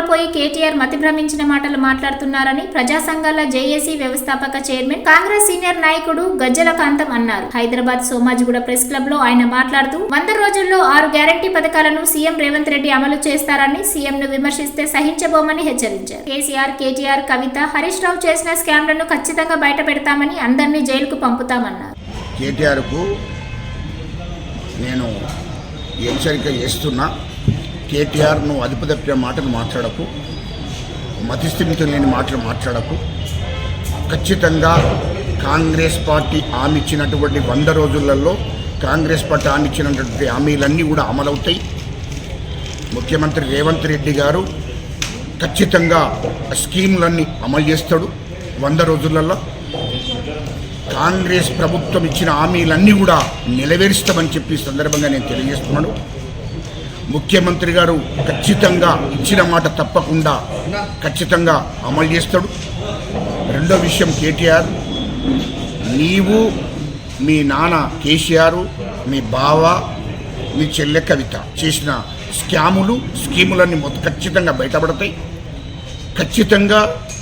పోయి కేటీఆర్ మతి భ్రమించిన మాటలు మాట్లాడుతున్నారని ప్రజా సంఘాల జేఏసీ వ్యవస్థాపక చైర్మన్ కాంగ్రెస్ సీనియర్ నాయకుడు గజ్జల కాంతం అన్నారు. హైదరాబాద్ సోమాజిగూడ ప్రెస్ క్లబ్ లో ఆయన మాట్లాడుతూ 100 రోజుల్లో 6 గ్యారంటీ పథకాలను సీఎం రేవంత్ రెడ్డి అమలు చేస్తారని, సీఎం ను విమర్శిస్తే సహించబోమని హెచ్చరించారు. కేసీఆర్, కేటీఆర్, కవిత, హరీష్ రావు చేసిన స్కామ్లను ఖచ్చితంగా బయట పెడతామని, అందరినీ జైలుకు పంపుతామన్నారు. కేటీఆర్ కు నేను హెచ్చరిక చేస్తున్నా. కేటీఆర్ నువ్వు అదుపు తప్పిన మాటలు మాట్లాడకు, మతిస్థిమితం లేని మాటలు మాట్లాడకు. ఖచ్చితంగా కాంగ్రెస్ పార్టీ హామీ ఇచ్చినటువంటి 100 రోజులలో కాంగ్రెస్ పార్టీ హామీ ఇచ్చినటువంటి హామీలన్నీ కూడా అమలవుతాయి. ముఖ్యమంత్రి రేవంత్ రెడ్డి గారు ఖచ్చితంగా స్కీములన్నీ అమలు చేస్తాడు. 100 రోజులలో కాంగ్రెస్ ప్రభుత్వం ఇచ్చిన హామీలన్నీ కూడా నెరవేరుస్తామని చెప్పి సందర్భంగా నేను తెలియజేస్తున్నాను. ముఖ్యమంత్రి గారు ఖచ్చితంగా ఇచ్చిన మాట తప్పకుండా ఖచ్చితంగా అమలు చేస్తాడు. రెండో విషయం, కేటీఆర్ నీవు, మీ నాన్న కేసీఆర్, మీ బావ, మీ చెల్లె కవిత చేసిన స్కాములన్నీ ఖచ్చితంగా బయటపడతాయి. ఖచ్చితంగా